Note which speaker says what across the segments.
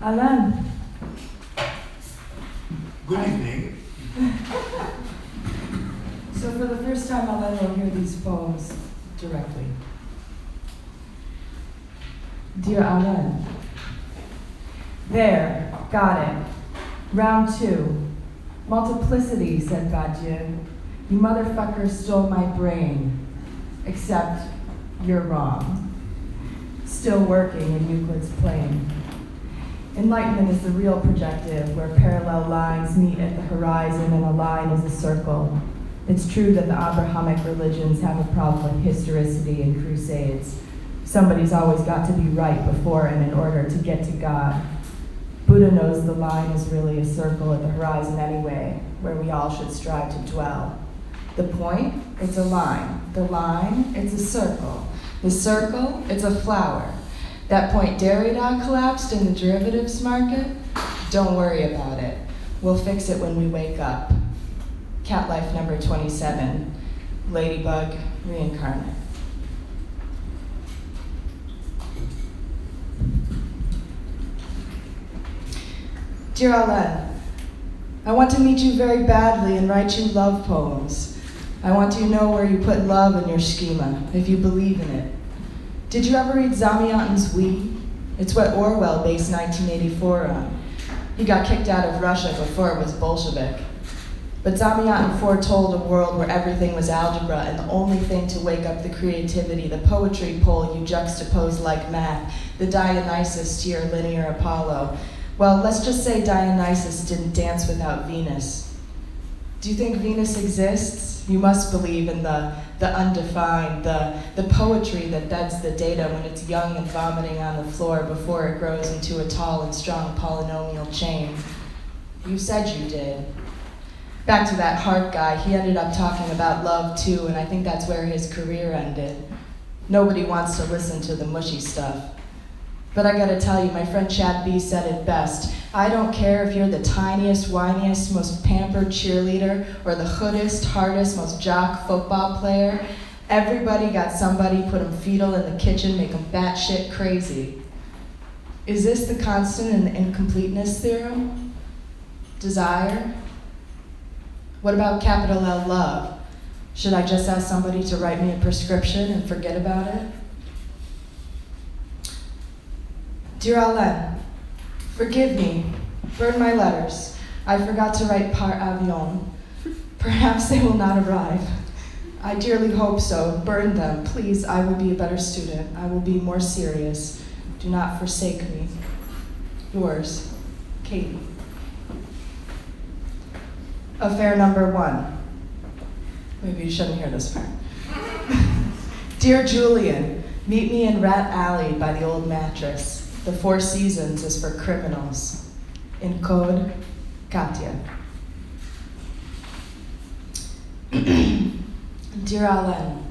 Speaker 1: Alain.
Speaker 2: Good evening.
Speaker 1: So for the first time, Alain will hear these poems directly. Dear Alain. There, got it. Round 2. Multiplicity, said Badiou. You motherfucker stole my brain. Except you're wrong. Still working in Euclid's plane. Enlightenment is the real projective, where parallel lines meet at the horizon and a line is a circle. It's true that the Abrahamic religions have a problem with historicity and crusades. Somebody's always got to be right before and in order to get to God. Buddha knows the line is really a circle at the horizon anyway, where we all should strive to dwell. The point, it's a line. The line, it's a circle. The circle, it's a flower. That point Derrida collapsed in the derivatives market? Don't worry about it. We'll fix it when we wake up. Cat Life number 27, Ladybug reincarnate. Dear Alain, I want to meet you very badly and write you love poems. I want to know where you put love in your schema, if you believe in it. Did you ever read Zamyatin's We? It's what Orwell based 1984 on. He got kicked out of Russia before it was Bolshevik. But Zamyatin foretold a world where everything was algebra and the only thing to wake up the creativity, the poetry pole you juxtapose like math, the Dionysus to your linear Apollo. Well, let's just say Dionysus didn't dance without Venus. Do you think Venus exists? You must believe in the undefined, the poetry that beds the data when it's young and vomiting on the floor before it grows into a tall and strong polynomial chain. You said you did. Back to that Hart guy, he ended up talking about love too, and I think that's where his career ended. Nobody wants to listen to the mushy stuff. But I gotta tell you, my friend Chad B said it best. I don't care if you're the tiniest, whiniest, most pampered cheerleader, or the hoodest, hardest, most jock football player. Everybody got somebody put them fetal in the kitchen, make them batshit crazy. Is this the constant in the incompleteness theorem? Desire? What about capital L love? Should I just ask somebody to write me a prescription and forget about it? Dear Alain, forgive me, burn my letters. I forgot to write par avion. Perhaps they will not arrive. I dearly hope so. Burn them, please. I will be a better student. I will be more serious. Do not forsake me. Yours, Katy. Affair number 1. Maybe you shouldn't hear this part. Dear Julian, meet me in Rat Alley by the old mattress. The Four Seasons is for criminals. In code, Katya. Dear Alain,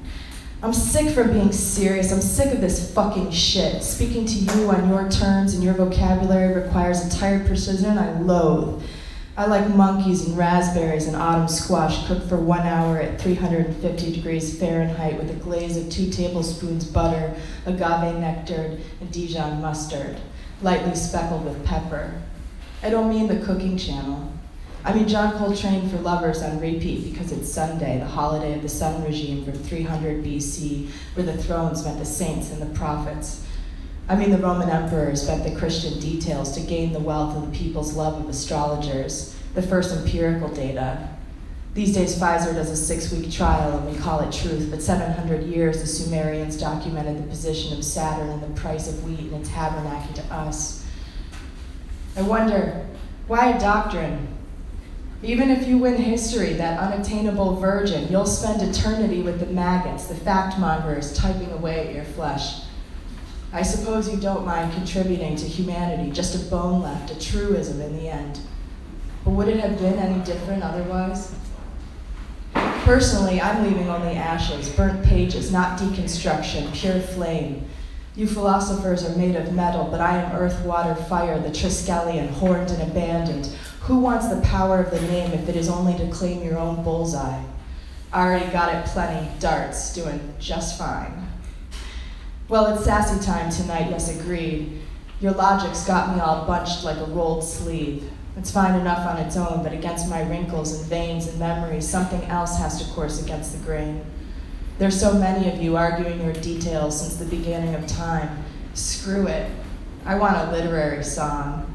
Speaker 1: I'm sick from being serious. I'm sick of this fucking shit. Speaking to you on your terms and your vocabulary requires entire precision I loathe. I like monkeys and raspberries and autumn squash cooked for 1 hour at 350 degrees Fahrenheit with a glaze of 2 tablespoons butter, agave nectar, and Dijon mustard, lightly speckled with pepper. I don't mean the cooking channel. I mean John Coltrane for Lovers on repeat because it's Sunday, the holiday of the sun regime from 300 BC, where the thrones met the saints and the prophets. I mean the Roman emperors spent the Christian details to gain the wealth of the people's love of astrologers, the first empirical data. These days Pfizer does a 6-week trial and we call it truth, but 700 years the Sumerians documented the position of Saturn and the price of wheat and its tabernacle to us. I wonder, why a doctrine? Even if you win history, that unattainable virgin, you'll spend eternity with the maggots, the fact-mongers typing away at your flesh. I suppose you don't mind contributing to humanity, just a bone left, a truism in the end. But would it have been any different otherwise? Personally, I'm leaving only ashes, burnt pages, not deconstruction, pure flame. You philosophers are made of metal, but I am earth, water, fire, the Triskelion, horned and abandoned. Who wants the power of the name if it is only to claim your own bullseye? I already got it plenty, darts, doing just fine. Well, it's sassy time tonight, yes, agreed. Your logic's got me all bunched like a rolled sleeve. It's fine enough on its own, but against my wrinkles and veins and memories, something else has to course against the grain. There's so many of you arguing your details since the beginning of time. Screw it. I want a literary song.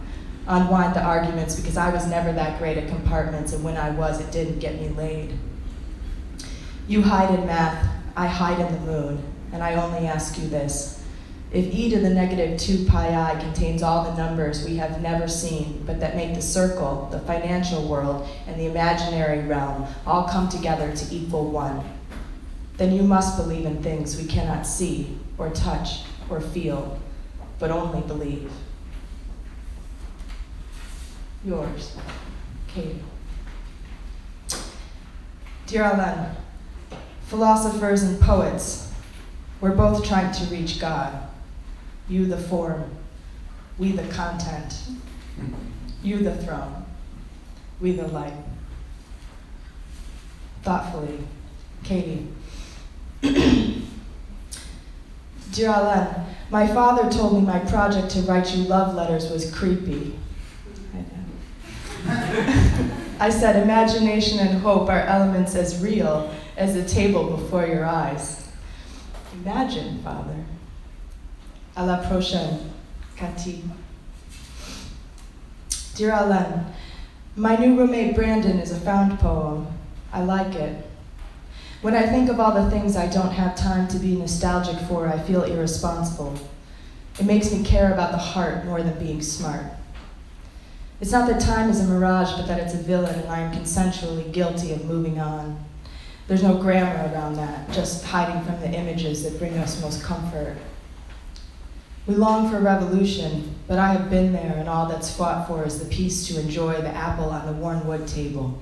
Speaker 1: Unwind the arguments because I was never that great at compartments, and when I was, it didn't get me laid. You hide in math, I hide in the moon, and I only ask you this. If e to the negative 2 pi I contains all the numbers we have never seen, but that make the circle, the financial world, and the imaginary realm all come together to equal 1, then you must believe in things we cannot see, or touch, or feel, but only believe. Yours, Katy. Dear Alain, philosophers and poets, we're both trying to reach God. You the form, we the content. You the throne, we the light. Thoughtfully, Katy. Dear Alain, my father told me my project to write you love letters was creepy. I said imagination and hope are elements as real as the table before your eyes. Imagine, Father. À la prochaine, Katy. Dear Alain, my new roommate Brandon is a found poem. I like it. When I think of all the things I don't have time to be nostalgic for, I feel irresponsible. It makes me care about the heart more than being smart. It's not that time is a mirage, but that it's a villain and I am consensually guilty of moving on. There's no grammar around that, just hiding from the images that bring us most comfort. We long for revolution, but I have been there, and all that's fought for is the peace to enjoy the apple on the worn wood table.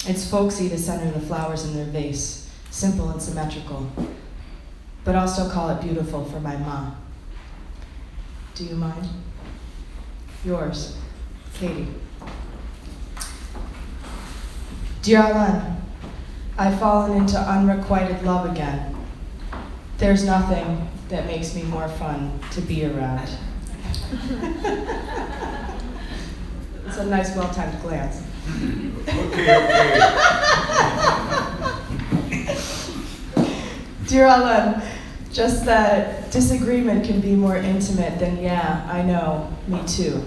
Speaker 1: It's folksy to center the flowers in their vase, simple and symmetrical, but I'll still call it beautiful for my ma. Do you mind? Yours, Katy. Dear Alain, I've fallen into unrequited love again. There's nothing that makes me more fun to be around. It's a nice, well-timed glance.
Speaker 2: Okay.
Speaker 1: Dear Alain, just that disagreement can be more intimate than, yeah, I know, me too.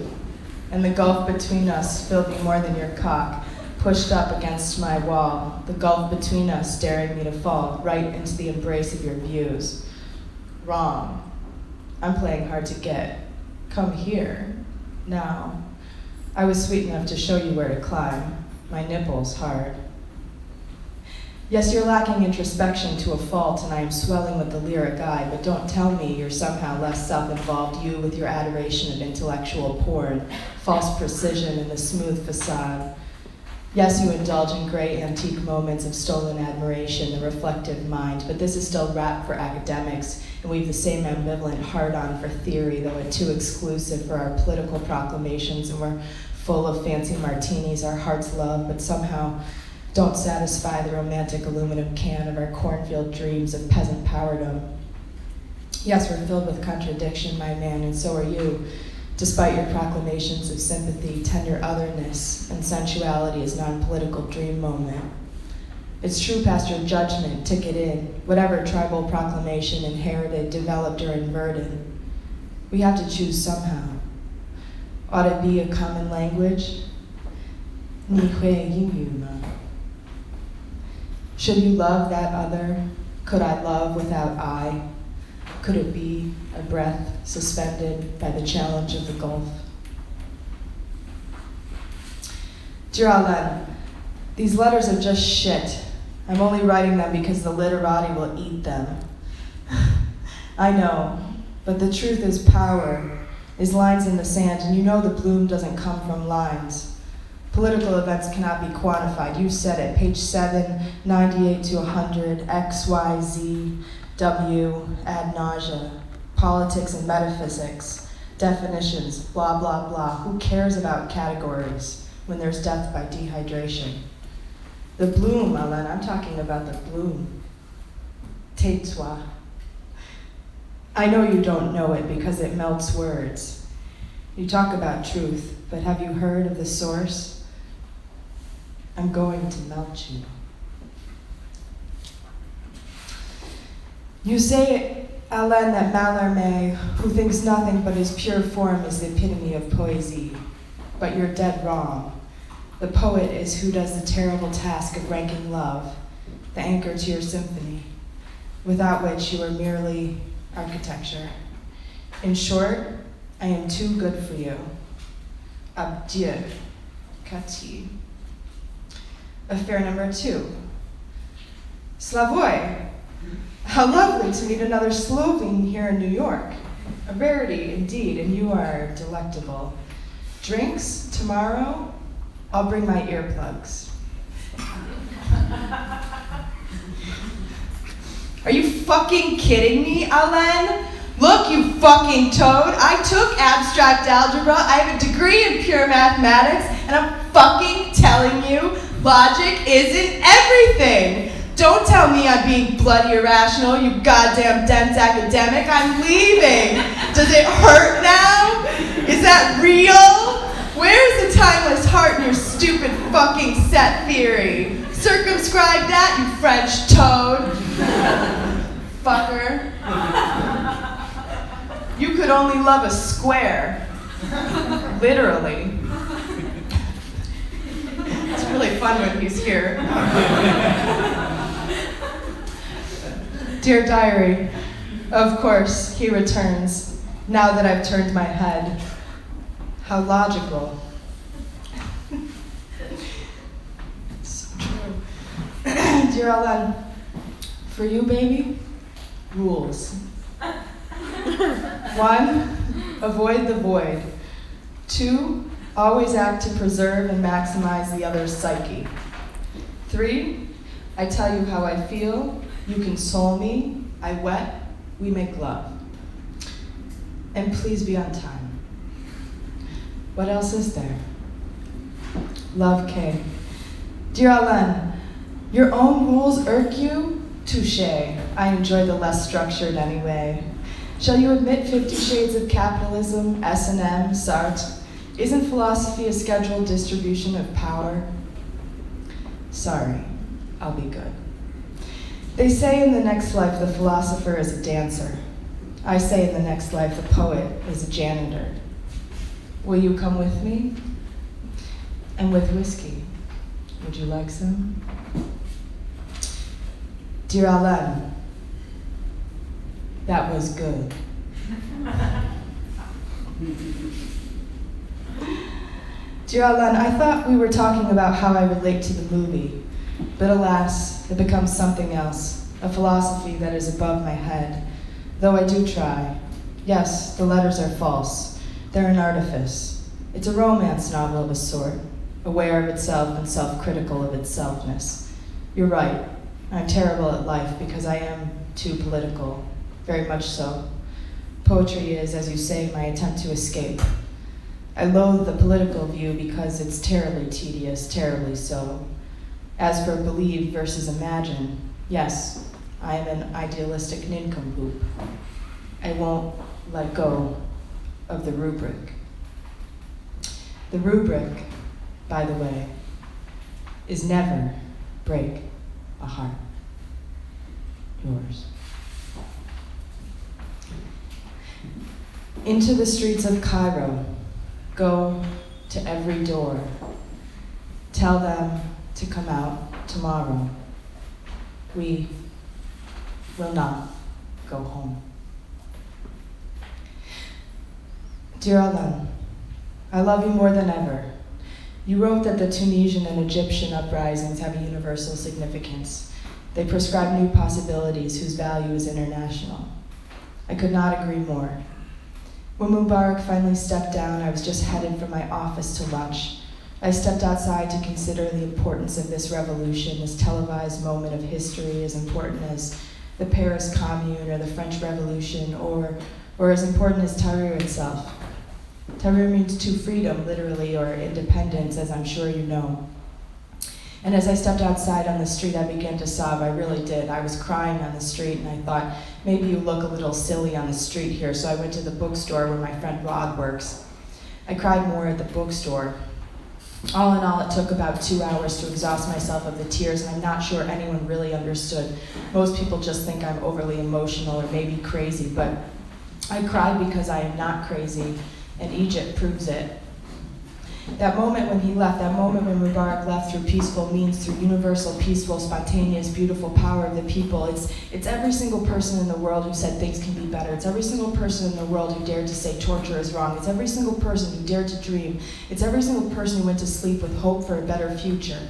Speaker 1: And the gulf between us filled me more than your cock, pushed up against my wall, the gulf between us daring me to fall right into the embrace of your views. Wrong. I'm playing hard to get. Come here. Now. I was sweet enough to show you where to climb. My nipples hard. Yes, you're lacking introspection to a fault, and I am swelling with the lyric eye, but don't tell me you're somehow less self-involved, you with your adoration of intellectual porn, false precision, and the smooth facade. Yes, you indulge in gray antique moments of stolen admiration, the reflective mind, but this is still rap for academics, and we have the same ambivalent hard-on for theory, though it's too exclusive for our political proclamations, and we're full of fancy martinis our hearts love, but somehow don't satisfy the romantic aluminum can of our cornfield dreams of peasant powerdom. Yes, we're filled with contradiction, my man, and so are you. Despite your proclamations of sympathy, tender otherness, and sensuality as non-political dream moment. It's true past your judgment, tick it in, whatever tribal proclamation inherited, developed, or inverted. We have to choose somehow. Ought it be a common language? Ni hui yin ma. Should you love that other? Could I love without I? Could it be a breath suspended by the challenge of the gulf? Dear Alain, these letters are just shit. I'm only writing them because the literati will eat them. I know, but the truth is power, is lines in the sand, and you know the bloom doesn't come from lines. Political events cannot be quantified. You said it, page 7, 98 to 100, X, Y, Z, W, ad nausea, politics and metaphysics, definitions, blah, blah, blah. Who cares about categories when there's death by dehydration? The bloom, Alain, I'm talking about the bloom. Tais-toi. I know you don't know it because it melts words. You talk about truth, but have you heard of the source? I'm going to melt you. You say, Alain, that Mallarmé, who thinks nothing but his pure form is the epitome of poesy. But you're dead wrong. The poet is who does the terrible task of ranking love, the anchor to your symphony, without which you are merely architecture. In short, I am too good for you. Adieu, Katy. Affair number 2. Slavoj. How lovely to meet another Slovene here in New York. A rarity indeed, and you are delectable. Drinks tomorrow? I'll bring my earplugs. Are you fucking kidding me, Alain? Look, you fucking toad. I took abstract algebra. I have a degree in pure mathematics, and I'm fucking telling you, logic isn't everything. Don't tell me I'm being bloody irrational, you goddamn dense academic. I'm leaving. Does it hurt now? Is that real? Where's the timeless heart in your stupid fucking set theory? Circumscribe that, you French toad. Fucker. You could only love a square. Literally. It's really fun when he's here. Dear diary, of course, he returns, now that I've turned my head. How logical. So true. Dear Alain, for you, baby, rules. 1, avoid the void. 2, always act to preserve and maximize the other's psyche. 3, I tell you how I feel, you console me, I wet, we make love. And please be on time. What else is there? Love, K. Dear Alain, your own rules irk you? Touché. I enjoy the less structured anyway. Shall you admit 50 Shades of Capitalism, S&M, Sartre? Isn't philosophy a scheduled distribution of power? Sorry, I'll be good. They say in the next life the philosopher is a dancer. I say in the next life the poet is a janitor. Will you come with me? And with whiskey. Would you like some? Dear Alain, that was good. Dear Alain, I thought we were talking about how I relate to the movie, but alas, it becomes something else, a philosophy that is above my head, though I do try. Yes, the letters are false. They're an artifice. It's a romance novel of a sort, aware of itself and self-critical of its selfness. You're right. I'm terrible at life because I am too political, very much so. Poetry is, as you say, my attempt to escape. I loathe the political view because it's terribly tedious, terribly so. As for believe versus imagine, yes, I am an idealistic nincompoop. I won't let go of the rubric. The rubric, by the way, is never break a heart. Yours. Into the streets of Cairo, go to every door. Tell them to come out tomorrow. We will not go home. Dear Alain, I love you more than ever. You wrote that the Tunisian and Egyptian uprisings have a universal significance. They prescribe new possibilities whose value is international. I could not agree more. When Mubarak finally stepped down, I was just headed for my office to lunch. I stepped outside to consider the importance of this revolution, this televised moment of history, as important as the Paris Commune or the French Revolution, or as important as Tahrir itself. Tahrir means to freedom, literally, or independence, as I'm sure you know. And as I stepped outside on the street, I began to sob. I really did. I was crying on the street, and I thought, maybe you look a little silly on the street here, so I went to the bookstore where my friend Rod works. I cried more at the bookstore. All in all, it took about 2 hours to exhaust myself of the tears, and I'm not sure anyone really understood. Most people just think I'm overly emotional or maybe crazy, but I cried because I am not crazy, and Egypt proves it. That moment when he left, that moment when Mubarak left through peaceful means, through universal, peaceful, spontaneous, beautiful power of the people, it's every single person in the world who said things can be better. It's every single person in the world who dared to say torture is wrong. It's every single person who dared to dream. It's every single person who went to sleep with hope for a better future.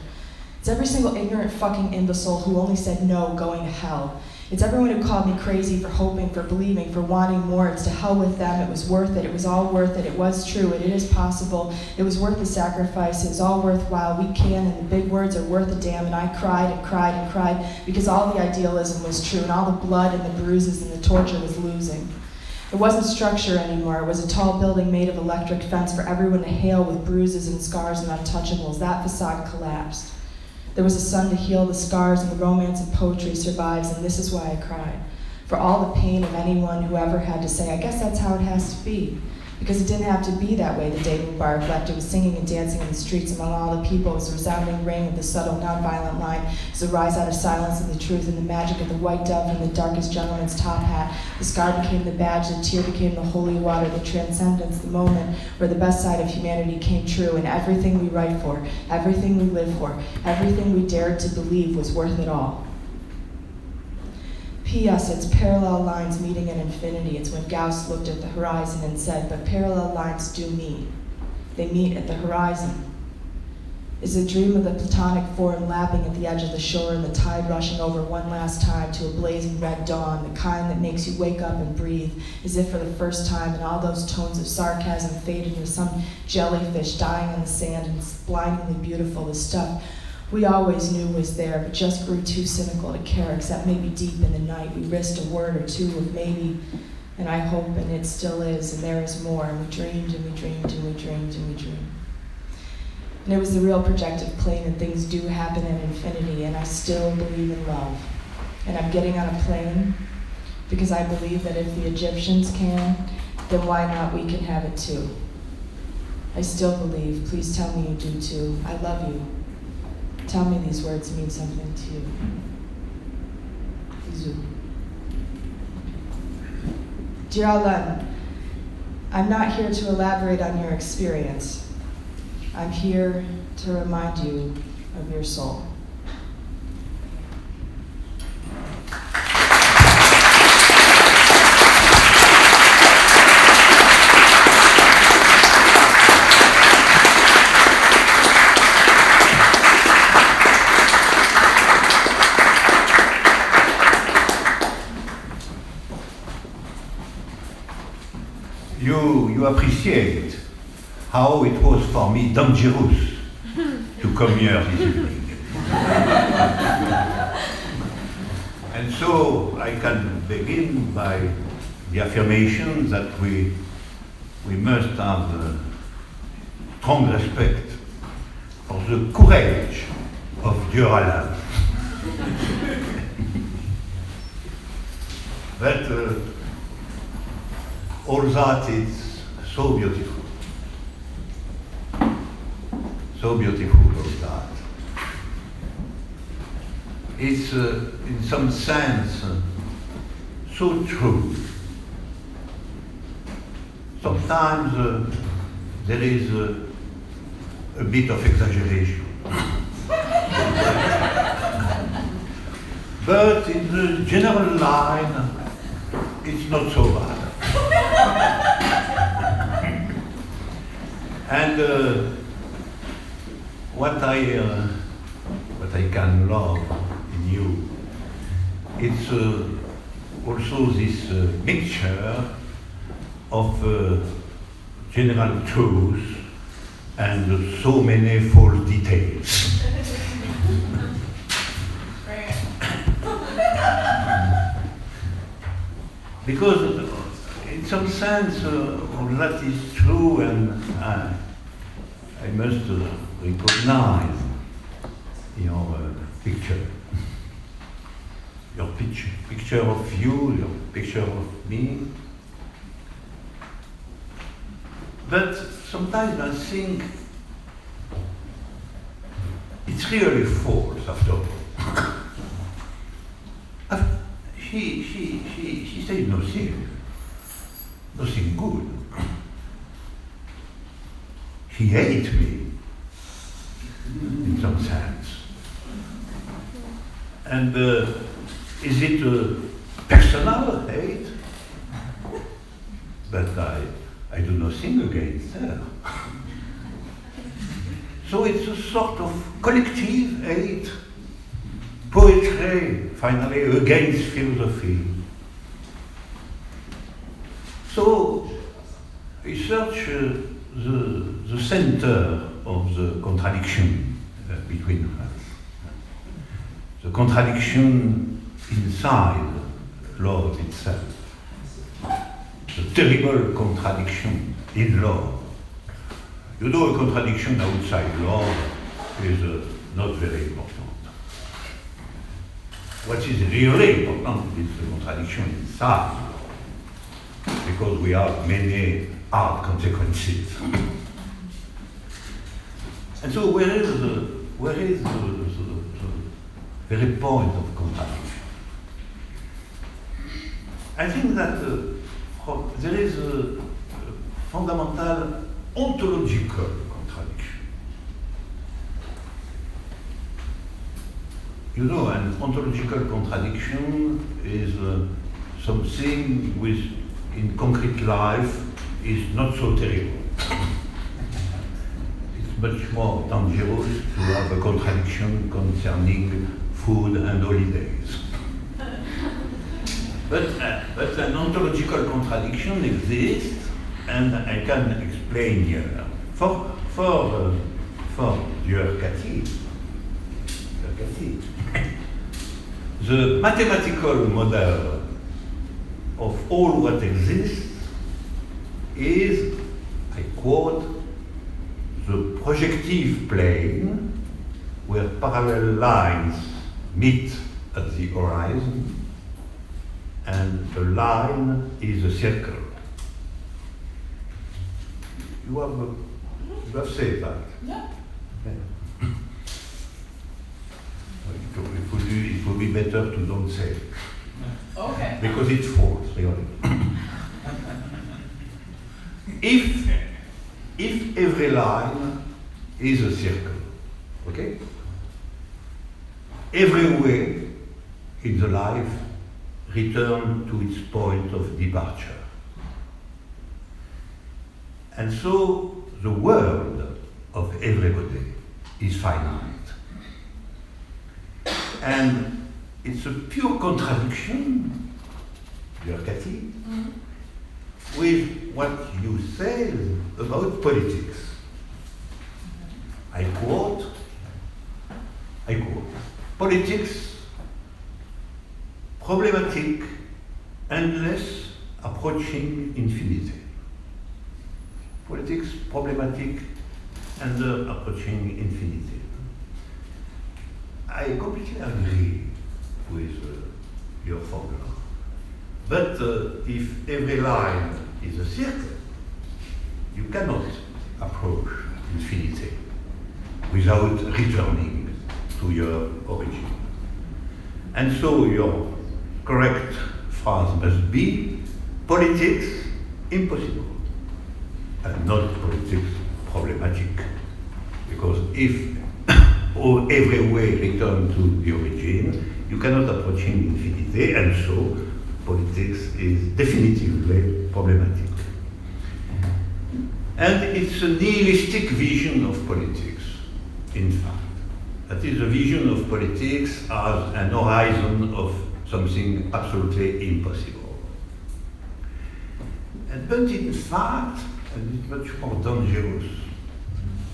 Speaker 1: It's every single ignorant fucking imbecile who only said no, going to hell. It's everyone who called me crazy for hoping, for believing, for wanting more. It's to hell with them. It was worth it. It was all worth it. It was true. It is possible. It was worth the sacrifice. It was all worthwhile. We can, and the big words are worth a damn. And I cried and cried and cried because all the idealism was true, and all the blood and the bruises and the torture was losing. It wasn't structure anymore. It was a tall building made of electric fence for everyone to hail with bruises and scars and untouchables. That facade collapsed. There was a sun to heal the scars, and the romance of poetry survives, and this is why I cried. For all the pain of anyone who ever had to say, I guess that's how it has to be. Because it didn't have to be that way the day Mubarak left. It was singing and dancing in the streets among all the people. It was a resounding ring of the subtle, nonviolent line. It was a rise out of silence and the truth and the magic of the white dove and the darkest gentleman's top hat. The scar became the badge, the tear became the holy water, the transcendence, the moment where the best side of humanity came true, and everything we write for, everything we live for, everything we dared to believe was worth it all. P.S. It's parallel lines meeting at infinity. It's when Gauss looked at the horizon and said, but parallel lines do meet. They meet at the horizon. It's a dream of the platonic form lapping at the edge of the shore and the tide rushing over one last time to a blazing red dawn, the kind that makes you wake up and breathe, as if for the first time, and all those tones of sarcasm fade into some jellyfish dying on the sand, and it's blindingly beautiful, the stuff we always knew was there, but just grew too cynical to care, except maybe deep in the night we risked a word or two of maybe, and I hope, and it still is, and there is more, and we dreamed, and we dreamed, and we dreamed, and we dreamed. And it was the real projective plane, and things do happen in infinity, and I still believe in love. And I'm getting on a plane because I believe that if the Egyptians can, then why not we can have it too. I still believe, please tell me you do too. I love you. Tell me these words mean something to you. Bisous. Dear Alain, I'm not here to elaborate on your experience. I'm here to remind you of your soul.
Speaker 2: You appreciate how it was for me dangerous to come here this evening. And so I can begin by the affirmation that we must have strong respect for the courage of Dear Alain. But all that is so beautiful. So beautiful, all that. It's in some sense so true. Sometimes there is a bit of exaggeration. But in the general line, it's not so bad. And what I can love in you, it's also this mixture of general truth and so many false details. Because in some sense, all that is true, and I must recognize your picture. Your picture of you, your picture of me. But sometimes I think it's really false after all. She said nothing good. She hates me, in some sense. And is it a personal hate? But I do nothing against her. So it's a sort of collective hate, poetry, finally, against philosophy. So I search the center of the contradiction between us. The contradiction inside love itself. The terrible contradiction in love. You know, a contradiction outside love is not very important. What is really important is the contradiction inside, because we have many hard consequences. And so where is the very point of contradiction? I think that there is a fundamental ontological contradiction. You know, an ontological contradiction is something which in concrete life is not so terrible. It's much more dangerous to have a contradiction concerning food and holidays. But an ontological contradiction exists, and I can explain here. For Dear Katy, the mathematical model of all what exists is, I quote, the projective plane where parallel lines meet at the horizon, and the line is a circle. You have said that.
Speaker 1: Yeah.
Speaker 2: Yeah. It would be better to don't say it.
Speaker 1: Okay.
Speaker 2: Because it's false, really. If every line is a circle, okay? Every way in the life return to its point of departure. And so the world of everybody is finite. And it's a pure contradiction, dear Katy, with what you say about politics. I quote, politics, problematic, endless, approaching infinity. Politics, problematic, and approaching infinity. I completely agree with your formula. But if every line is a circle, you cannot approach infinity without returning to your origin. And so your correct phrase must be, politics impossible, and not politics problematic. Because if every way return to the origin, you cannot approach infinity, and so politics is definitively problematic. And it's a nihilistic vision of politics, in fact. That is a vision of politics as an horizon of something absolutely impossible. But in fact, and it's much more dangerous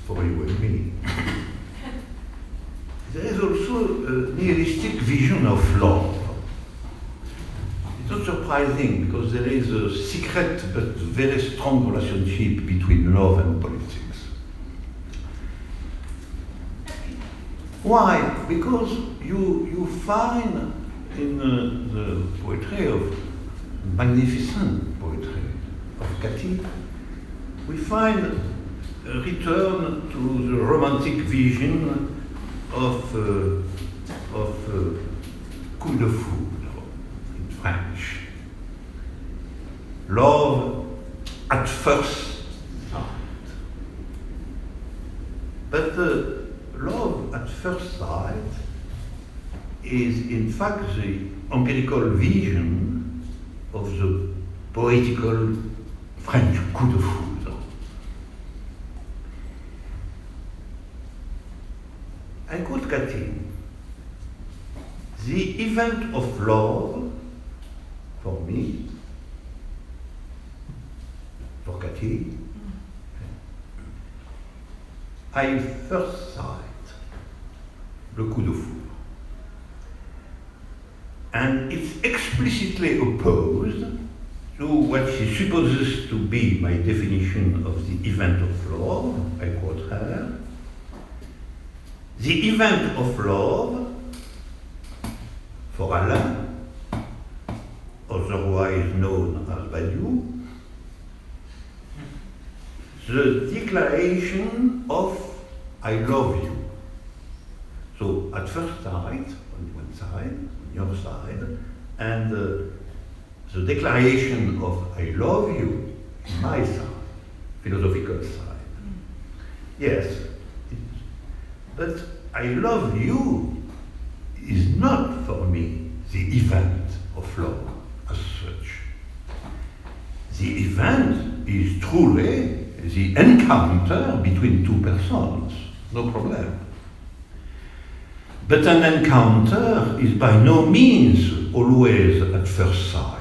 Speaker 2: for you and me, there is also a nihilistic vision of love. It's not surprising because there is a secret but very strong relationship between love and politics. Why? Because you find in the poetry of magnificent poetry of Katy, we find a return to the romantic vision of coup de foudre in French. Love at first sight. But love at first sight is in fact the empirical vision of the poetical French coup de foudre. I quote Katy, the event of love, for me, for Katy, à first sight, le coup de foudre. And it's explicitly opposed to what she supposes to be my definition of the event of love. I quote her. The event of love, for Alain, otherwise known as Badiou, the declaration of I love you. So at first sight, on one side, on your side, and the declaration of I love you, my side, philosophical side. Yes, but I love you is not for me the event of love as such. The event is truly the encounter between two persons, no problem. But an encounter is by no means always at first sight.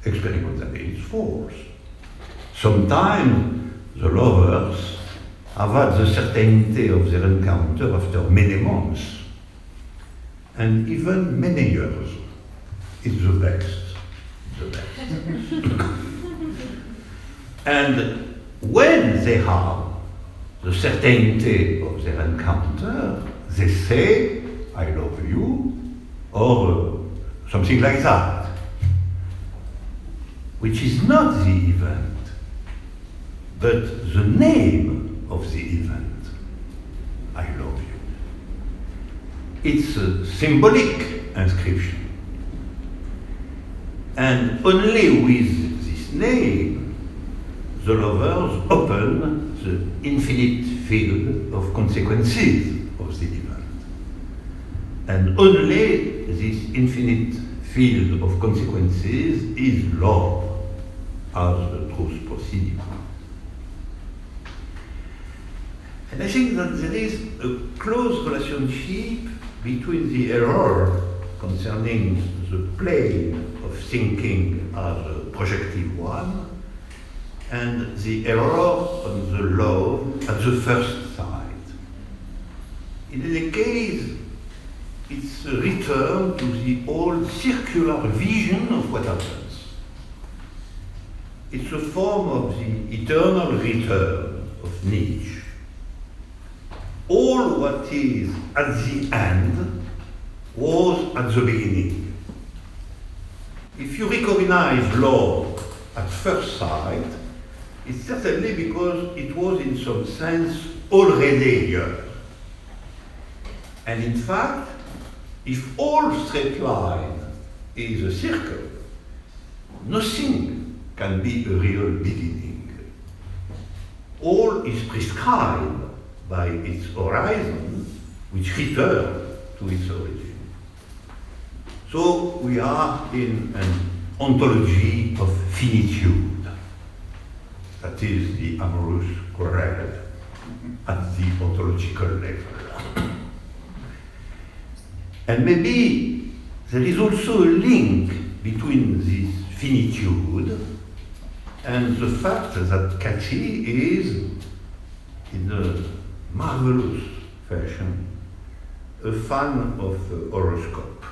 Speaker 2: Experimentally, it's false. Sometimes the lovers have had the certainty of their encounter after many months, and even many years. It's the best, the best. And when they have the certainty of their encounter, they say, I love you, or something like that, which is not the event, but the name of the event, I love you. It's a symbolic inscription. And only with this name, the lovers open the infinite field of consequences of the event. And only this infinite field of consequences is love as the truth possible. And I think that there is a close relationship between the error concerning the plane of thinking as a projective one and the error on the love at the first sight. In any case, it's a return to the old circular vision of what happens. It's a form of the eternal return of Nietzsche. All what is at the end was at the beginning. If you recognize love at first sight, it's certainly because it was in some sense already here. And in fact, if all straight line is a circle, nothing can be a real beginning. All is prescribed by its horizon, which returns to its origin. So we are in an ontology of finitude. That is the amorous quarrel at the ontological level. And maybe there is also a link between this finitude and the fact that Katy is, in a marvelous fashion, a fan of horoscope.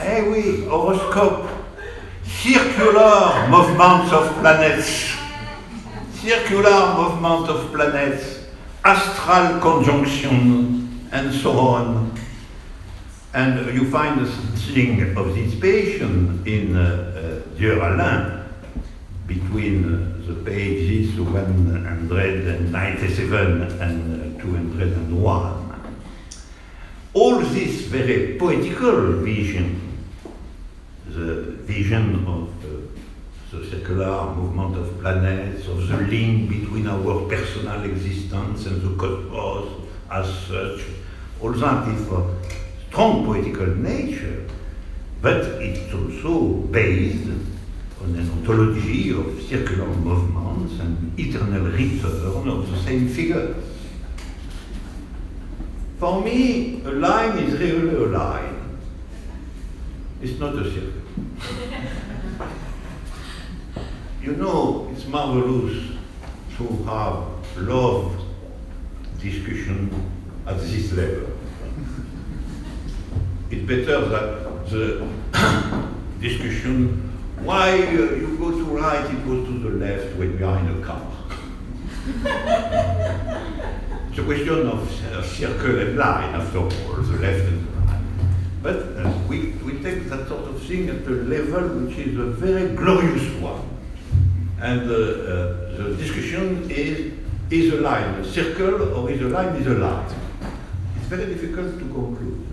Speaker 2: I Eh oui, horoscope. Circular movements of planets. Circular movement of planets. Astral conjunction, and so on. And you find something of this patient in Dear Alain, between the pages 197 and 201. All this very poetical vision, the vision of the circular movement of planets, of the link between our personal existence and the cosmos as such, all that is of strong poetical nature, but it's also based on an ontology of circular movements and eternal return of the same figures. For me, a line is really a line. It's not a circle. You know, it's marvelous to have love discussion at this level. It's better that the discussion, why you go to right, it goes to the left when we are in a car. It's a question of circle and line, after all, the left and the right. But we take that sort of thing at a level which is a very glorious one. And the discussion is a line a circle, or is a line a line? It's very difficult to conclude.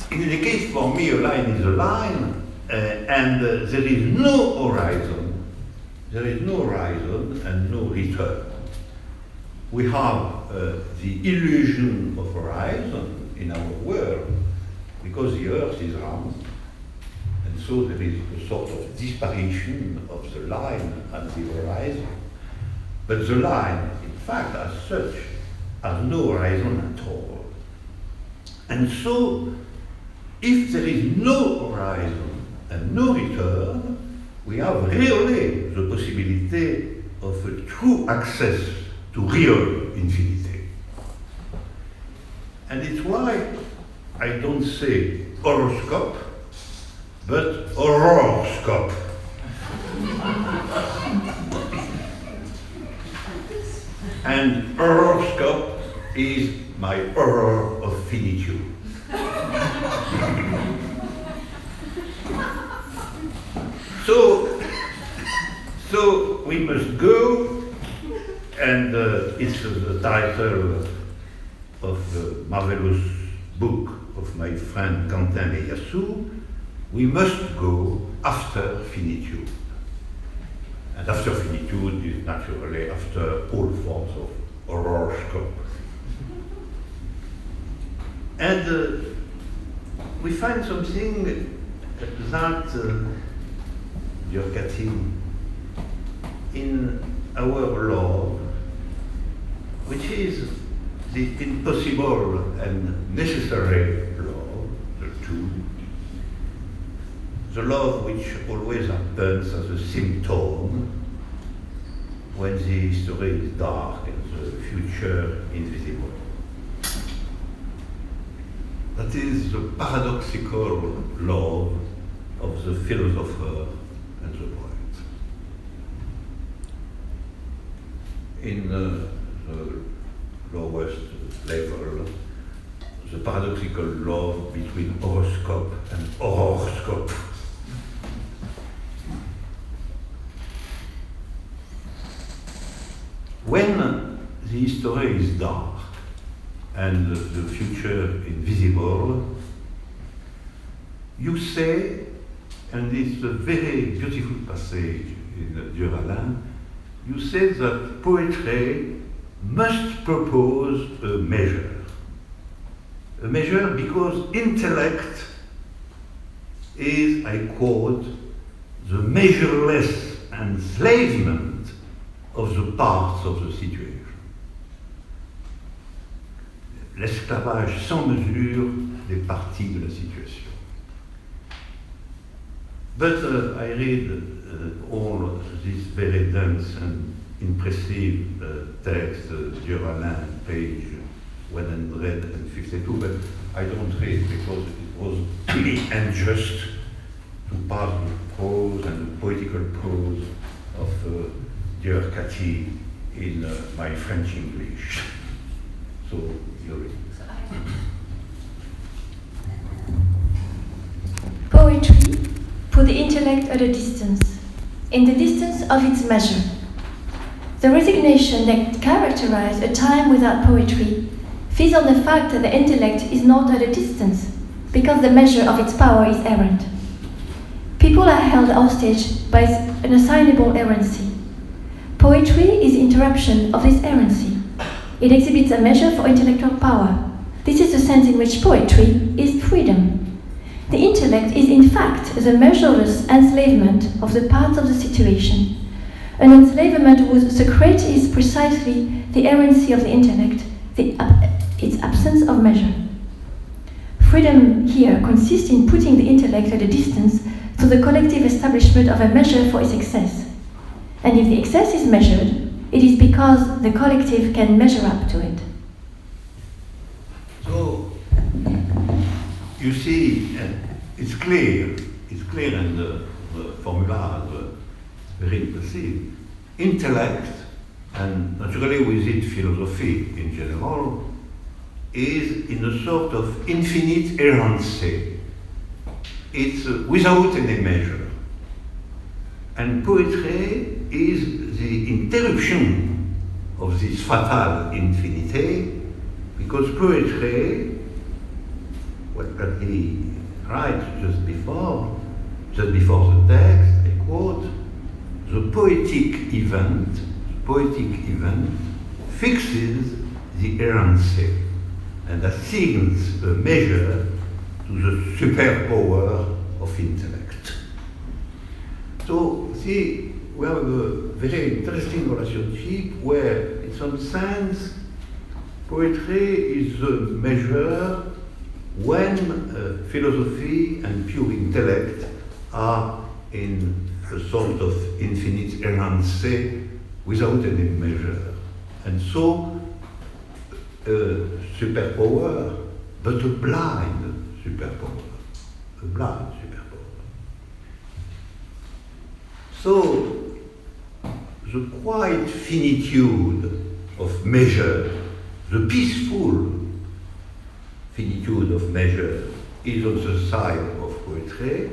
Speaker 2: In any case, for me, a line is a line, and there is no horizon. There is no horizon and no return. We have the illusion of horizon in our world because the earth is round, and so there is a sort of disparition of the line and the horizon. But the line, in fact, as such, has no horizon at all. And so, if there is no horizon and no return, we have really the possibility of a true access to real infinity. And it's why I don't say horoscope, but horoscope. And horoscope is my horror of finitude. So we must go, and it's the title of the marvelous book of my friend Quentin Meyassou. We must go after finitude. And after finitude is naturally after all forms of horoscope. And we find something that, dear Katy, in our love, which is the impossible and necessary love, the two, the love which always happens as a symptom when the history is dark and the future invisible. That is the paradoxical love of the philosopher and the poet. In the lowest level, the paradoxical love between horoscope and horoscope. When the history is dark and the future invisible, you say, and it's a very beautiful passage in Dear Alain, you say that poetry must propose a measure because intellect is, I quote, the measureless enslavement of the parts of the situation. L'esclavage sans mesure des parties de la situation. But I read all this very dense and impressive text, Dear Alain, page 152, but I don't read because it was to me unjust to pass the prose and the poetical prose of Dear Katy in my French English. So you read.
Speaker 3: Poetry put the intellect at a distance, in the distance of its measure. The resignation that characterized a time without poetry feeds on the fact that the intellect is not at a distance, because the measure of its power is errant. People are held hostage by an assignable errancy. Poetry is the interruption of this errancy. It exhibits a measure for intellectual power. This is the sense in which poetry is freedom. The intellect is in fact the measureless enslavement of the parts of the situation, an enslavement whose secret is precisely the errancy of the intellect, its absence of measure. Freedom here consists in putting the intellect at a distance to the collective establishment of a measure for its excess. And if the excess is measured, it is because the collective can measure up to it.
Speaker 2: So, you see, it's clear, and the formula is very implicit. Intellect, and naturally with it philosophy in general, is in a sort of infinite errancy. It's without any measure. And poetry is the interruption of this fatal infinity, because poetry, what can he write just before the text, I quote, the poetic event fixes the errancy and assigns a measure to the superpower of intellect. So, see, we have a very interesting relationship where, in some sense, poetry is the measure when philosophy and pure intellect are in a sort of infinite errancy without any measure. And so, superpower, but a blind superpower. So, the quiet finitude of measure, the peaceful finitude of measure, is on the side of poetry,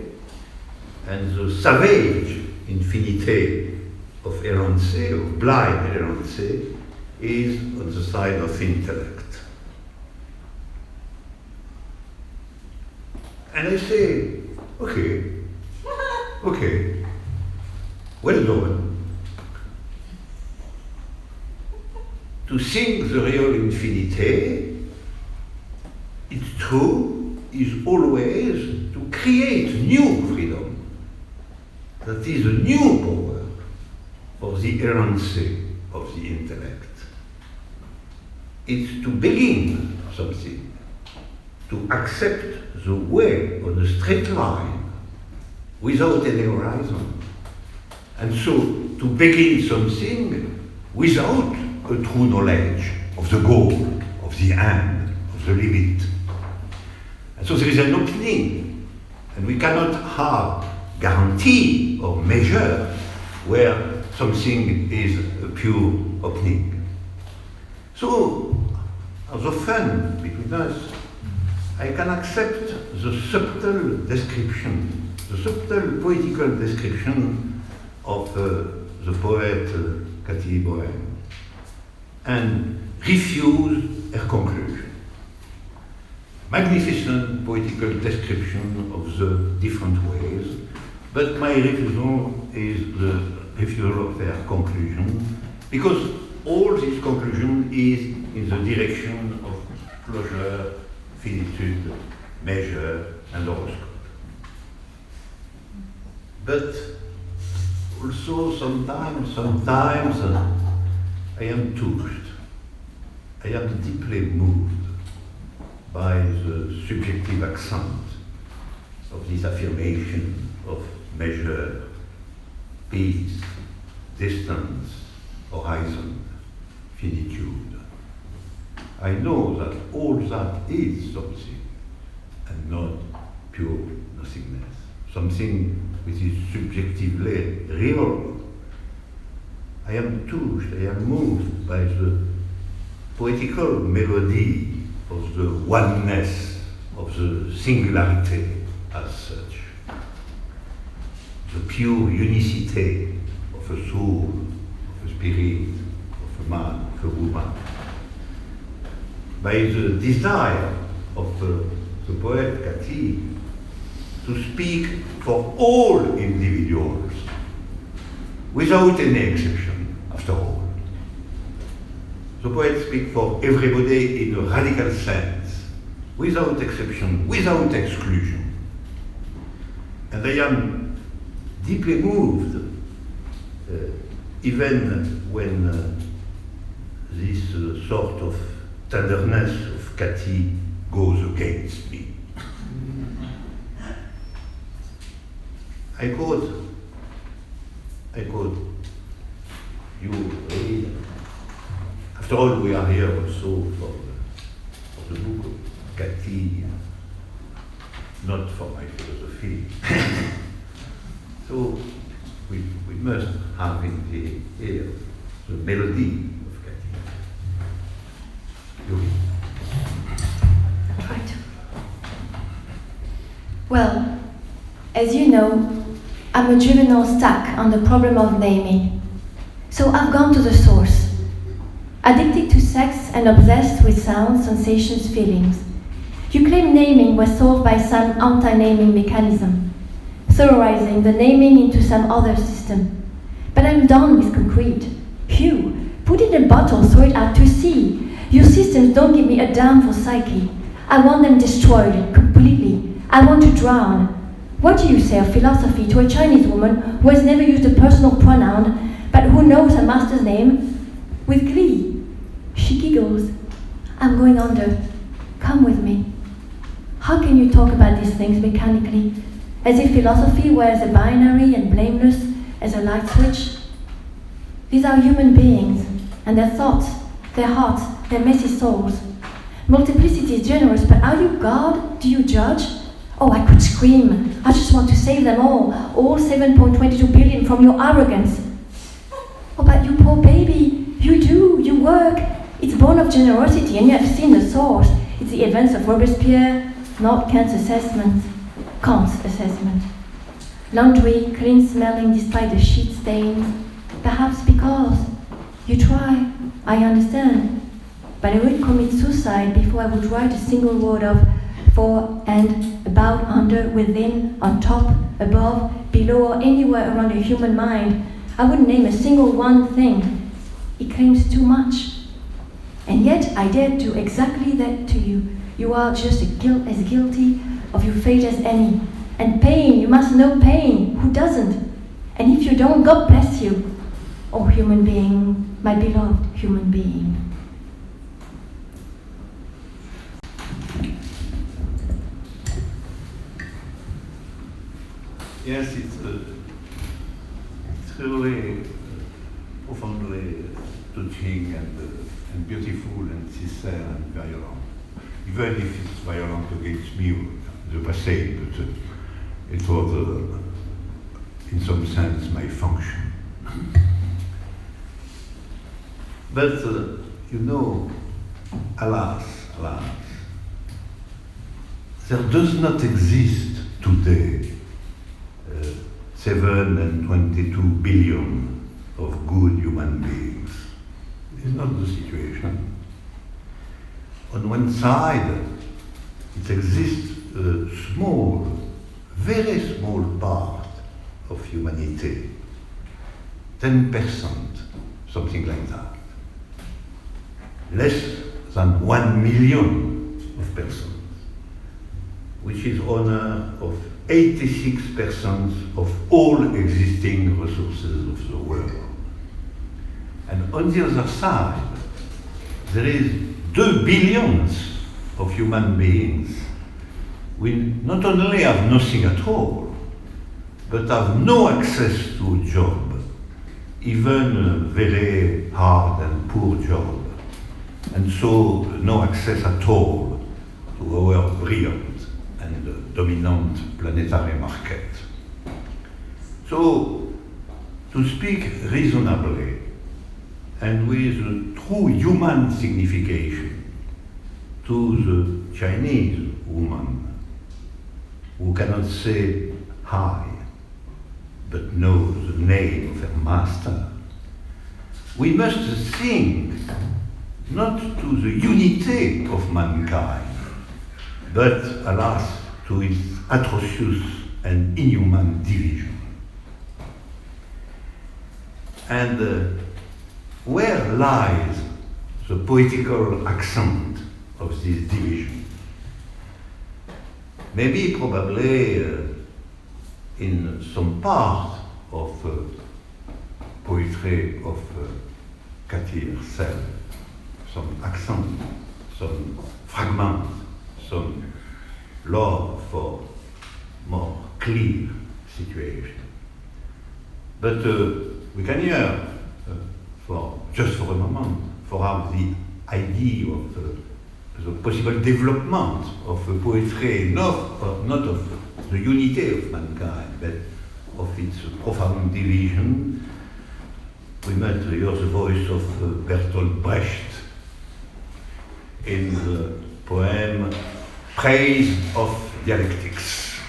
Speaker 2: and the savage infinity of errancy, of blind errancy, is on the side of intellect. And I say, okay, well done. To sing the real infinity, it's true, is always to create new freedom. That is a new power for the errancy of the intellect. It's to begin something, to accept the way on a straight line without any horizon. And so to begin something without a true knowledge of the goal, of the end, of the limit. And so there is an opening, and we cannot have guarantee or measure where something is a pure opening. So, as a fun between us, I can accept the subtle description, the subtle poetical description of the poet Katy Bohinc, and refuse her conclusion. Magnificent poetical description of the different ways, but my refusal is the refusal of their conclusion, because all this conclusion is in the direction of closure, finitude, measure, and horoscope. But also sometimes I am touched, I am deeply moved by the subjective accent of this affirmation of measure, peace, distance, horizon, finitude. I know that all that is something, and not pure nothingness. Something which is subjectively real. I am touched, I am moved by the poetical melody of the oneness, of the singularity as such. The pure unicity of a soul, of a spirit, of a man, of a woman. By the desire of the poet Katy to speak for all individuals, without any exception, after all. The poet speaks for everybody in a radical sense, without exception, without exclusion. And I am deeply moved, even when this sort of tenderness of Katy goes against me. I quote, you read. After all, we are here also for the book of Katy, not for my philosophy. So we must have in the ear the melody of Katy. You read.
Speaker 3: Right. Well, as you know, I'm a juvenile stuck on the problem of naming. So I've gone to the source. Addicted to sex and obsessed with sounds, sensations, feelings. You claim naming was solved by some anti-naming mechanism, thororizing the naming into some other system. But I'm done with concrete. Phew, put it in a bottle, throw it out to sea. Your systems don't give me a damn for psyche. I want them destroyed completely. I want to drown. What do you say of philosophy to a Chinese woman who has never used a personal pronoun, but who knows her master's name? With glee. She giggles. I'm going under. Come with me. How can you talk about these things mechanically, as if philosophy were as a binary and blameless as a light switch? These are human beings, and their thoughts, their hearts, their messy souls. Multiplicity is generous, but are you God? Do you judge? Oh, I could scream. I just want to save them all 7.22 billion from your arrogance. Oh, but you poor baby, you work. It's born of generosity, and you have seen the source. It's the events of Robespierre, not Kant's assessment. Laundry, clean smelling despite the sheet stains. Perhaps because you try, I understand. But I would commit suicide before I would write a single word of for and about, under, within, on top, above, below, or anywhere around a human mind. I wouldn't name a single one thing. It claims too much. And yet I dare do exactly that to you. You are just as guilty of your fate as any. And pain, you must know pain. Who doesn't? And if you don't, God bless you. Oh, human being, my beloved human being.
Speaker 2: Yes, it's really profoundly touching and beautiful and sincere and violent. Even if it's violent against me, the passé, but it was, in some sense, my function. But, you know, alas, there does not exist today 7.22 billion of good human beings. It's not the situation. On one side, it exists a small, very small part of humanity, 10%, something like that. Less than 1 million of persons, which is honor of 86% of all existing resources of the world. And on the other side, there is 2 billions of human beings who not only have nothing at all, but have no access to a job, even a very hard and poor job, and so no access at all to our brilliant dominant planetary market. So, to speak reasonably and with a true human signification to the Chinese woman who cannot say hi but knows the name of her master, we must think not to the unity of mankind, but, alas, to its atrocious and inhuman division. And where lies the poetical accent of this division? Maybe, probably, in some part of poetry of Katy herself, some accent, some fragment, some love for more clear situation. But we can hear, just for a moment, for how the idea of the possible development of poetry, not of the unity of mankind, but of its profound division. We might hear the voice of Bertolt Brecht in the poem Praise of Dialectics.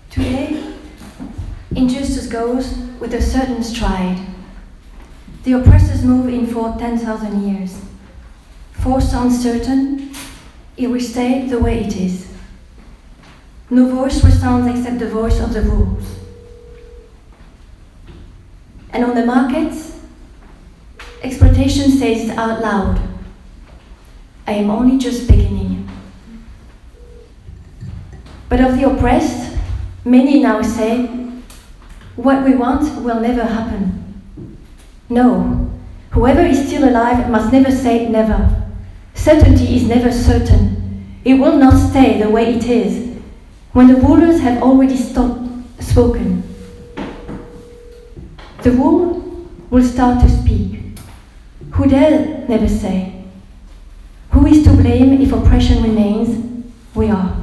Speaker 3: Today, injustice goes with a certain stride. The oppressors move in for 10,000 years. Force uncertain, it will stay the way it is. No voice resounds except the voice of the rules. And on the markets, exploitation says it out loud. I am only just beginning. But of the oppressed, many now say, what we want will never happen. No, whoever is still alive must never say never. Certainty is never certain. It will not stay the way it is when the rulers have already spoken. The rule will start to speak. Who dare never say? Who is to blame if oppression remains? We are.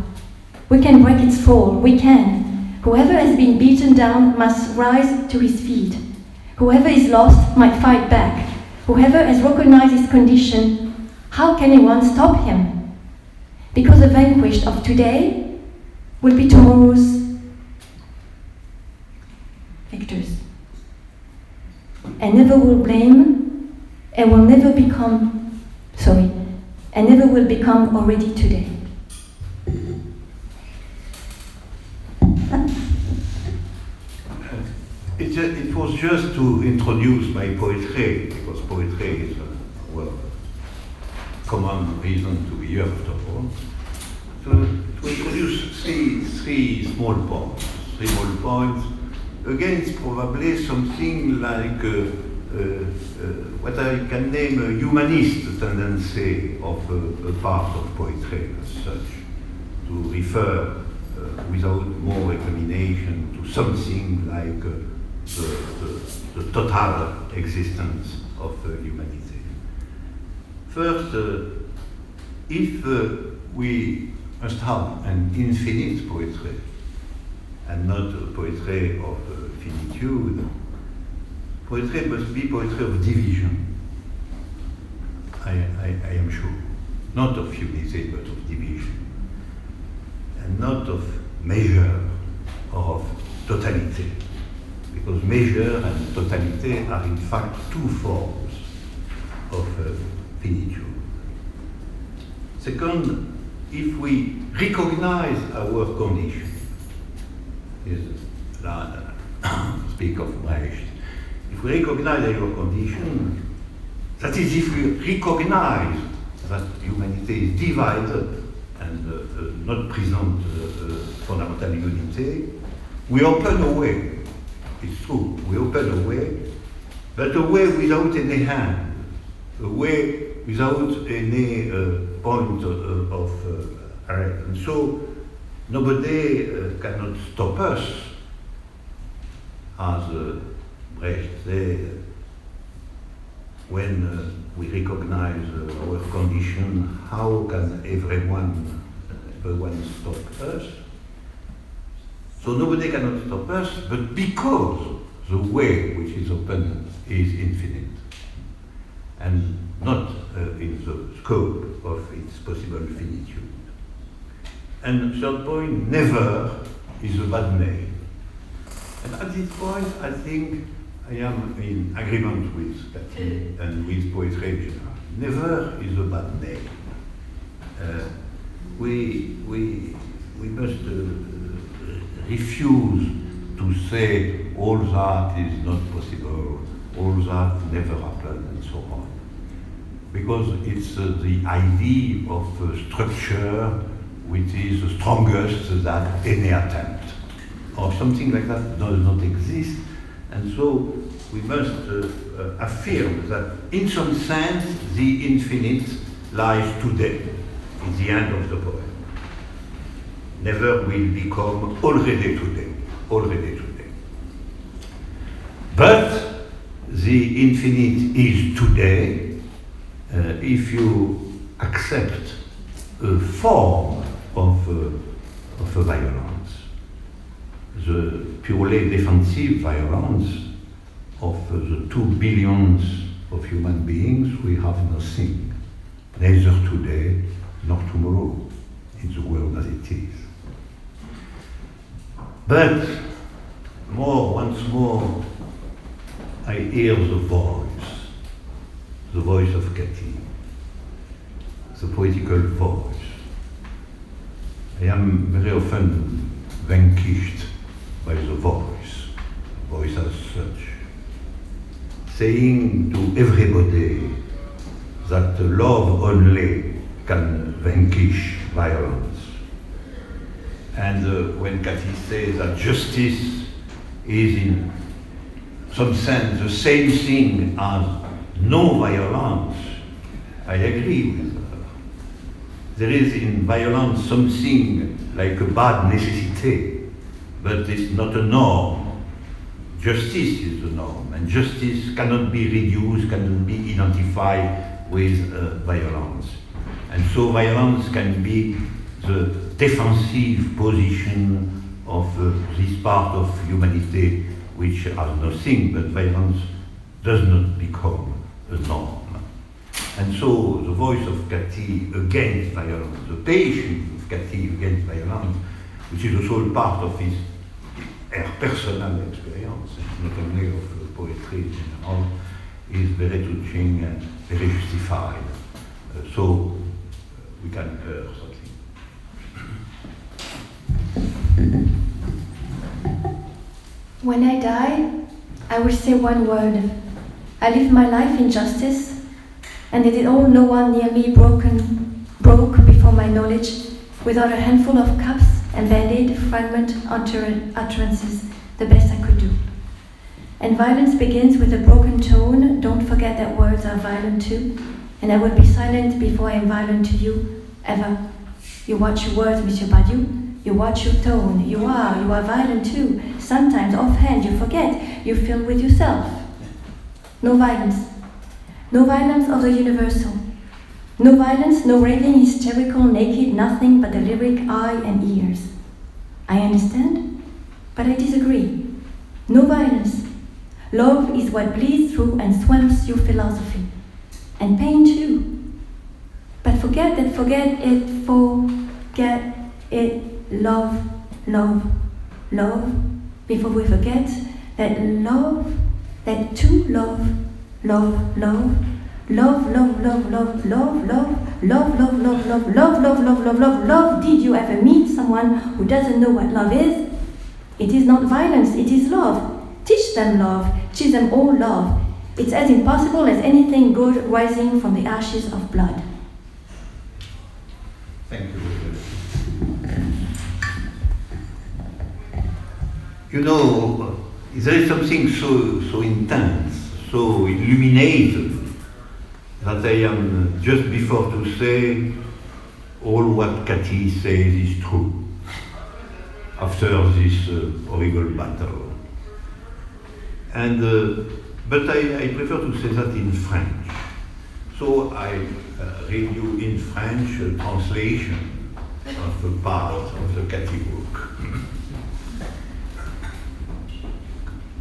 Speaker 3: We can break its fall, we can. Whoever has been beaten down must rise to his feet. Whoever is lost might fight back. Whoever has recognized his condition, how can anyone stop him? Because the vanquished of today will be tomorrow's victors. And never will blame, and will never become, and never will become already today.
Speaker 2: It was just to introduce my poetry, because poetry is a common reason to be here after all. To introduce three small points. Again, it's probably something like what I can name a humanist tendency of a part of poetry as such, to refer without more examination to something like the total existence of humanity. First, if we must have an infinite poetry and not a poetry of finitude, poetry must be poetry of division, I am sure. Not of unity, but of division. And not of measure or of totality. Because measure and totality are in fact two forms of finitude. Second, if we recognize our condition, speak of Brecht, if we recognize our condition, that is, if we recognize that humanity is divided and not present fundamental unity, we open a way. It's true, we open a way, but a way without any hand, a way without any point of arrest. And so nobody cannot stop us, as Brecht said, when we recognize our condition, how can everyone stop us? So nobody cannot stop us, but because the way which is open is infinite, and not in the scope of its possible finitude. And third point, never is a bad name. And at this point, I think I am in agreement with Katy and with poetry in general. Never is a bad name. We must refuse to say all that is not possible, all that never happened, and so on. Because it's the idea of structure which is the strongest than any attempt, or something like that does not exist. And so we must affirm that in some sense the infinite lies today, in the end of the poem. Never will become already today, already today. But the infinite is today if you accept a form of a violence, the purely defensive violence of the 2 billions of human beings. We have nothing, neither today nor tomorrow, in the world as it is. But once more, I hear the voice of Katy, the poetical voice. I am very often vanquished by the voice as such, saying to everybody that love only can vanquish violence. And when Katy says that justice is in some sense the same thing as no violence, I agree with her. There is in violence something like a bad necessity, but it's not a norm. Justice is the norm, and justice cannot be reduced, cannot be identified with violence. And so violence can be the defensive position of this part of humanity which has nothing, but violence does not become a norm. And so the voice of Katy against violence, the patience of Katy against violence, which is also part of her personal experience, not only of poetry in general, is very touching and very justified. So we can hear something.
Speaker 3: When I die, I will say one word. I live my life in justice, and it is all no one near me broke before my knowledge, without a handful of cups and band-aid fragment utterances, the best I could do. And violence begins with a broken tone. Don't forget that words are violent too, and I will be silent before I am violent to you, ever. You watch your words, Monsieur Badiou. You watch your tone. You are violent too. Sometimes, offhand, you forget. You fill with yourself. No violence. No violence of the universal. No violence, no raving, hysterical, naked, nothing but the lyric eye and ears. I understand, but I disagree. No violence. Love is what bleeds through and swamps your philosophy. And pain too. But forget it, love, before we forget that love, that true love, love. Did you ever meet someone who doesn't know what love is? It is not violence, it is love. Teach them love, teach them all love. It's as impossible as anything good rising from the ashes of blood.
Speaker 2: Thank you. You know, there is something so intense, so illuminated, that I am just before to say all what Katy says is true after this horrible battle. And but I prefer to say that in French. So I read you in French a translation of a part of the Katy book.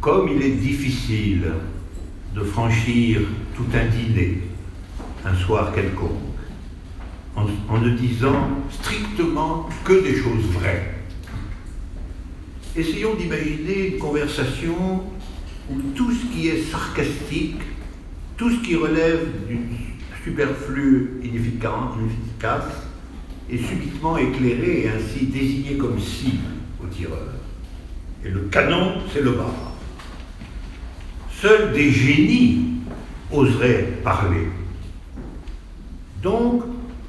Speaker 2: Comme il est difficile de franchir tout un dîner, un soir quelconque, en ne disant strictement que des choses vraies. Essayons d'imaginer une conversation où tout ce qui est sarcastique, tout ce qui relève du superflu inefficace est subitement éclairé et ainsi désigné comme cible au tireur. Et le canon, c'est le bar. Seuls des génies oseraient parler. Donc,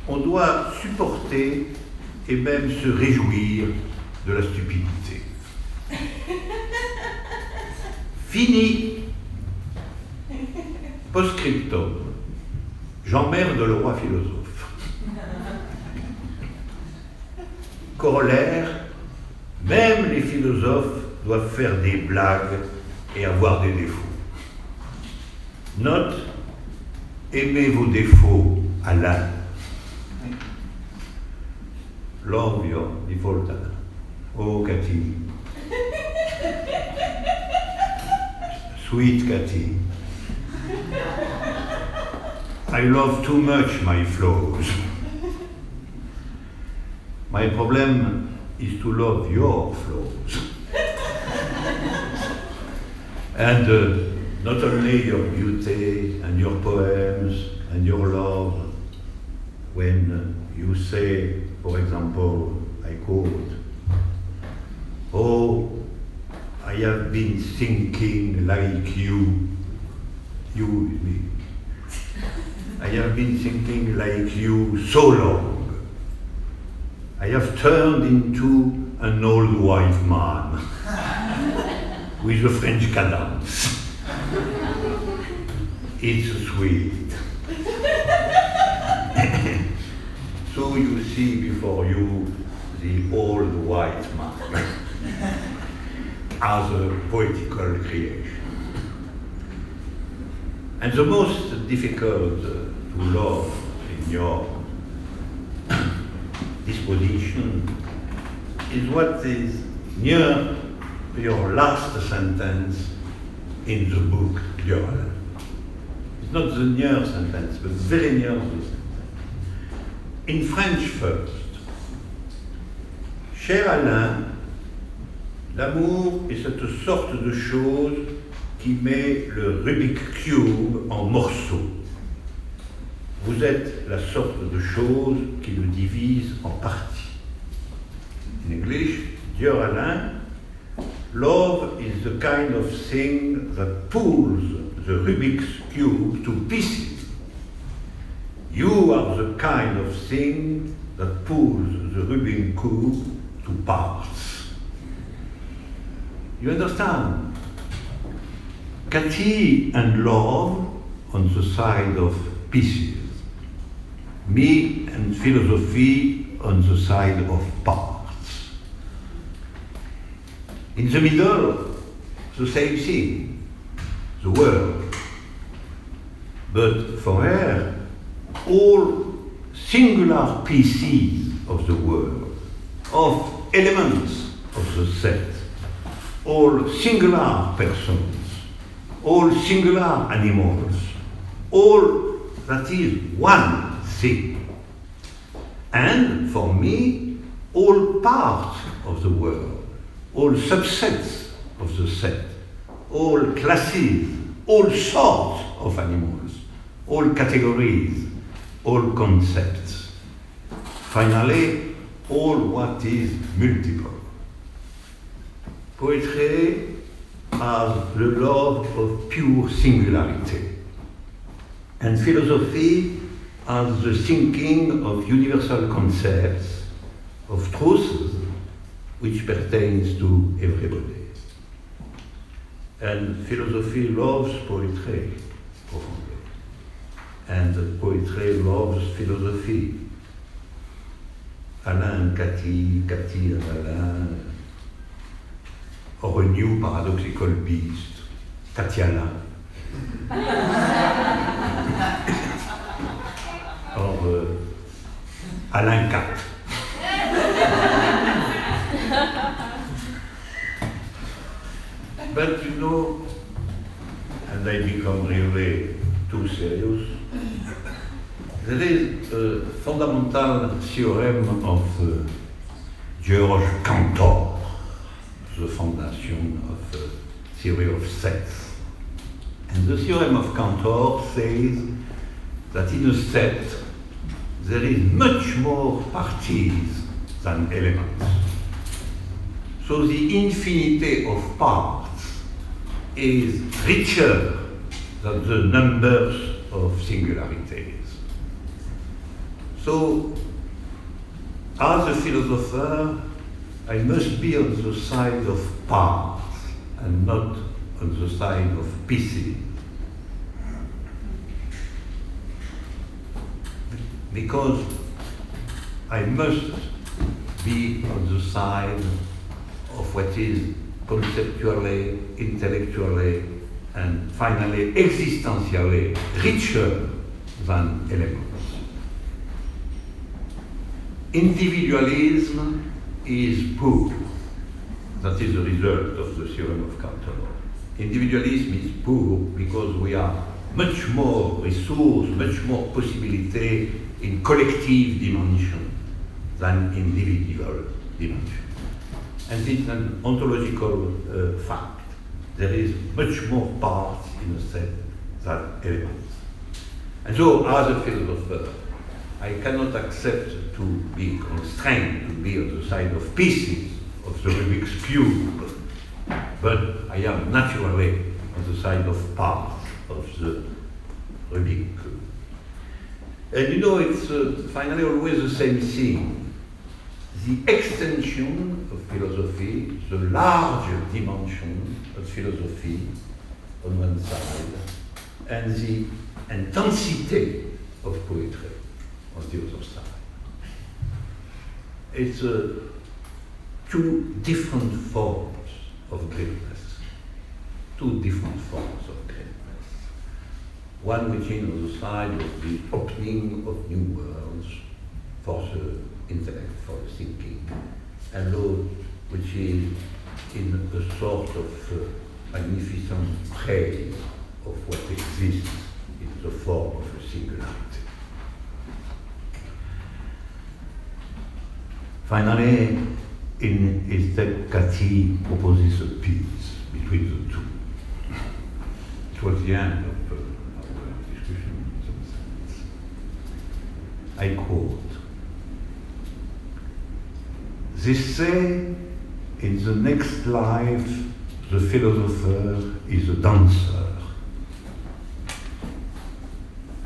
Speaker 2: on doit supporter et même se réjouir de la stupidité. Fini. Post-scriptum. J'emmerde le roi philosophe. Corollaire, même les philosophes doivent faire des blagues et avoir des défauts. Note, aimez vos défauts, Alain. Love your default, Alain. Oh, Katy. Sweet Katy. I love too much my flaws. My problem is to love your flaws. And not only your beauty and your poems and your love, when you say, for example, I quote, "Oh, I have been thinking like you with me. I have been thinking like you so long. I have turned into an old white man with a French cadence. It's sweet." So you see before you the old white man as a poetical creation. And the most difficult to love in your disposition is what is near your last sentence in the book, Dear Alain. It's not the near sentence, but very near the sentence. In French first. Cher Alain, l'amour est cette sorte de chose qui met le Rubik's Cube en morceaux. Vous êtes la sorte de chose qui le divise en parties. In English, Dear Alain, love is the kind of thing that pulls the Rubik's Cube to pieces. You are the kind of thing that pulls the Rubik's Cube to parts. You understand? Katy and love on the side of pieces. Me and philosophy on the side of parts. In the middle, the same thing, the world. But for her, all singular pieces of the world, of elements of the set, all singular persons, all singular animals, all that is one thing. And for me, all parts of the world, all subsets of the set, all classes, all sorts of animals, all categories, all concepts. Finally, all what is multiple. Poetry has the love of pure singularity, and philosophy has the thinking of universal concepts, of truths which pertains to everybody. And philosophy loves poetry profoundly, and poetry loves philosophy. Alain and Katy, Katy and Alain, or a new paradoxical beast, Katy Alain. or Alain Cat. But you know, and I become really too serious, there is a fundamental theorem of George Cantor, the foundation of the theory of sex. And the theorem of Cantor says that in a set there is much more parties than elements. So the infinity of parts is richer than the numbers of singularities. So, as a philosopher, I must be on the side of parts and not on the side of pieces. Because I must be on the side of what is conceptually, intellectually, and finally existentially richer than elements. Individualism is poor. That is the result of the theorem of Cantor. Individualism is poor because we are much more resource, much more possibility in collective dimension than individual dimension. And it's an ontological fact. There is much more parts in a set than elements. And so, as a philosopher, I cannot accept to be constrained to be on the side of pieces of the Rubik's Cube, but I am naturally on the side of parts of the Rubik's Cube. And you know, it's finally always the same thing. The extension of philosophy, the larger dimension of philosophy on one side, and the intensity of poetry on the other side. It's two different forms of greatness. Two different forms of greatness. One which is on the side of the opening of new worlds for the intellect, for the thinking, and l'autre which is in a sort of magnificent praise of what exists in the form of a singularity. Finally, in his text, Katy proposes a peace between the two. It was the end of our discussion in some sense. I quote, "They say in the next life the philosopher is a dancer.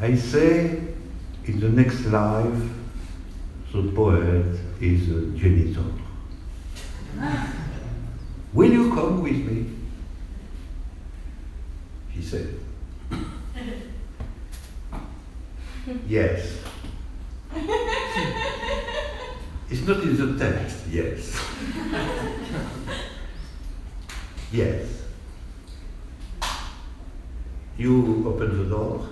Speaker 2: I say in the next life the poet is a janitor. Will you come with me?" He said. Yes. It's not in the text, yes. Yes. You open the door,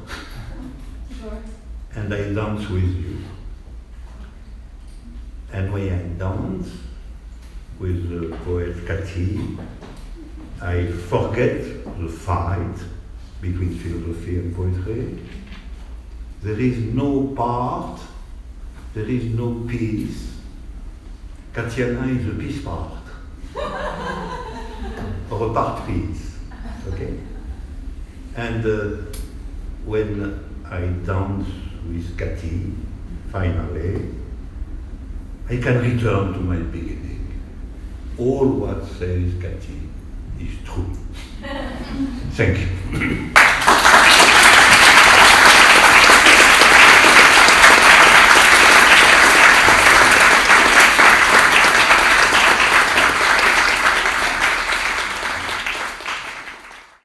Speaker 3: Sure.
Speaker 2: and I dance with you. And when I dance with the poet Katy, I forget the fight between philosophy and poetry. There is no part, there is no piece. Katy Alain is a piece part, or a part piece, okay? And when I dance with Katy, finally, I can return to my beginning. All what says Katy is true. Thank you.